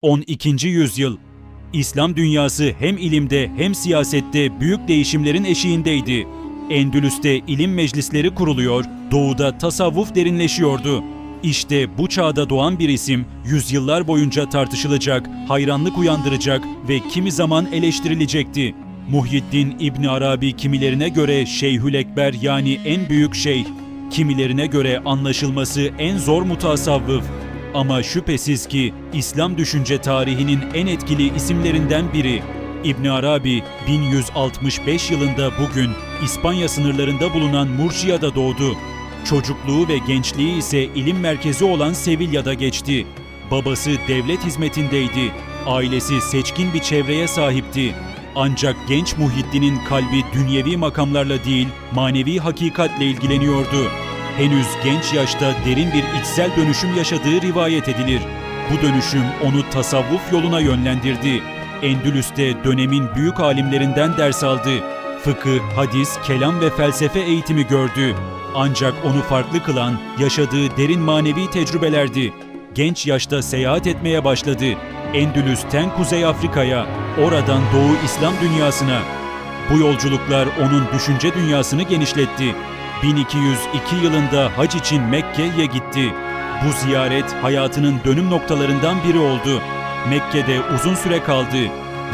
12. yüzyıl. İslam dünyası hem ilimde hem siyasette büyük değişimlerin eşiğindeydi. Endülüs'te ilim meclisleri kuruluyor, doğuda tasavvuf derinleşiyordu. İşte bu çağda doğan bir isim, yüzyıllar boyunca tartışılacak, hayranlık uyandıracak ve kimi zaman eleştirilecekti. Muhyiddin İbn Arabi kimilerine göre Şeyhülekber yani en büyük şeyh, kimilerine göre anlaşılması en zor mutasavvıf. Ama şüphesiz ki İslam düşünce tarihinin en etkili isimlerinden biri. İbn Arabi 1165 yılında bugün İspanya sınırlarında bulunan Murcia'da doğdu. Çocukluğu ve gençliği ise ilim merkezi olan Sevilla'da geçti. Babası devlet hizmetindeydi. Ailesi seçkin bir çevreye sahipti. Ancak genç Muhyiddin'in kalbi dünyevi makamlarla değil, manevi hakikatle ilgileniyordu. Henüz genç yaşta derin bir içsel dönüşüm yaşadığı rivayet edilir. Bu dönüşüm onu tasavvuf yoluna yönlendirdi. Endülüs'te dönemin büyük alimlerinden ders aldı. Fıkıh, hadis, kelam ve felsefe eğitimi gördü. Ancak onu farklı kılan yaşadığı derin manevi tecrübelerdi. Genç yaşta seyahat etmeye başladı. Endülüs'ten Kuzey Afrika'ya, oradan Doğu İslam dünyasına. Bu yolculuklar onun düşünce dünyasını genişletti. 1202 yılında hac için Mekke'ye gitti. Bu ziyaret hayatının dönüm noktalarından biri oldu. Mekke'de uzun süre kaldı.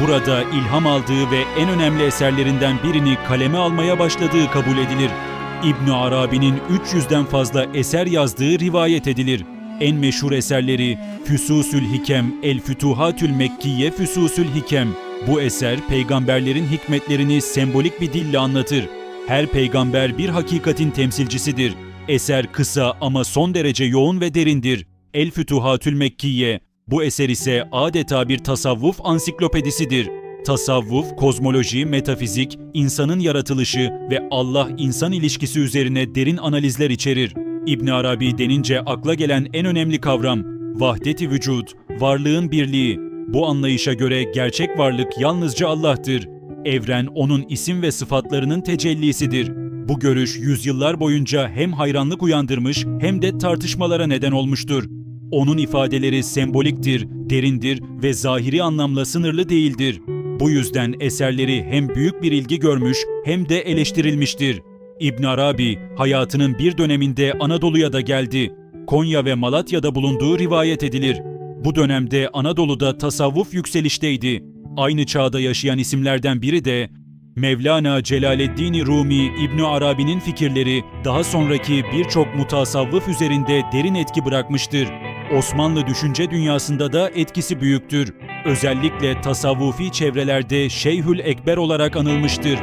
Burada ilham aldığı ve en önemli eserlerinden birini kaleme almaya başladığı kabul edilir. İbn Arabi'nin 300'den fazla eser yazdığı rivayet edilir. En meşhur eserleri Füsusül Hikem, El Fütuhatül Mekkiye Füsusül Hikem. Bu eser peygamberlerin hikmetlerini sembolik bir dille anlatır. Her peygamber bir hakikatin temsilcisidir. Eser kısa ama son derece yoğun ve derindir. El Fütuhatül Mekkiye. Bu eser ise adeta bir tasavvuf ansiklopedisidir. Tasavvuf, kozmoloji, metafizik, insanın yaratılışı ve Allah-insan ilişkisi üzerine derin analizler içerir. İbn Arabi denince akla gelen en önemli kavram, vahdet-i vücud, varlığın birliği. Bu anlayışa göre gerçek varlık yalnızca Allah'tır. Evren onun isim ve sıfatlarının tecellisidir. Bu görüş yüzyıllar boyunca hem hayranlık uyandırmış hem de tartışmalara neden olmuştur. Onun ifadeleri semboliktir, derindir ve zahiri anlamla sınırlı değildir. Bu yüzden eserleri hem büyük bir ilgi görmüş hem de eleştirilmiştir. İbn Arabi hayatının bir döneminde Anadolu'ya da geldi. Konya ve Malatya'da bulunduğu rivayet edilir. Bu dönemde Anadolu'da tasavvuf yükselişteydi. Aynı çağda yaşayan isimlerden biri de Mevlana Celaleddin Rumi İbn Arabi'nin fikirleri daha sonraki birçok mutasavvıf üzerinde derin etki bırakmıştır. Osmanlı düşünce dünyasında da etkisi büyüktür. Özellikle tasavvufi çevrelerde Şeyhül Ekber olarak anılmıştır.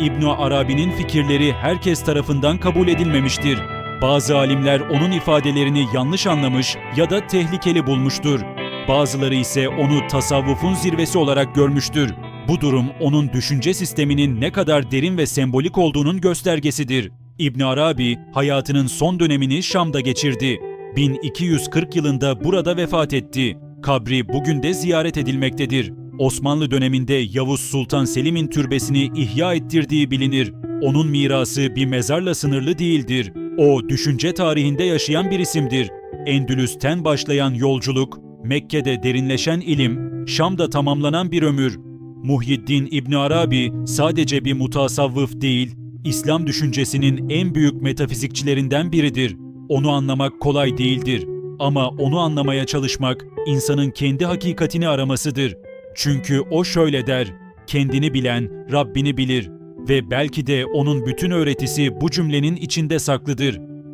İbn Arabi'nin fikirleri herkes tarafından kabul edilmemiştir. Bazı alimler onun ifadelerini yanlış anlamış ya da tehlikeli bulmuştur. Bazıları ise onu tasavvufun zirvesi olarak görmüştür. Bu durum onun düşünce sisteminin ne kadar derin ve sembolik olduğunun göstergesidir. İbn Arabi hayatının son dönemini Şam'da geçirdi. 1240 yılında burada vefat etti. Kabri bugün de ziyaret edilmektedir. Osmanlı döneminde Yavuz Sultan Selim'in türbesini ihya ettirdiği bilinir. Onun mirası bir mezarla sınırlı değildir. O düşünce tarihinde yaşayan bir isimdir. Endülüs'ten başlayan yolculuk, Mekke'de derinleşen ilim, Şam'da tamamlanan bir ömür. Muhyiddin İbn Arabi sadece bir mutasavvıf değil, İslam düşüncesinin en büyük metafizikçilerinden biridir. Onu anlamak kolay değildir. Ama onu anlamaya çalışmak, insanın kendi hakikatini aramasıdır. Çünkü o şöyle der, kendini bilen Rabbini bilir ve belki de onun bütün öğretisi bu cümlenin içinde saklıdır.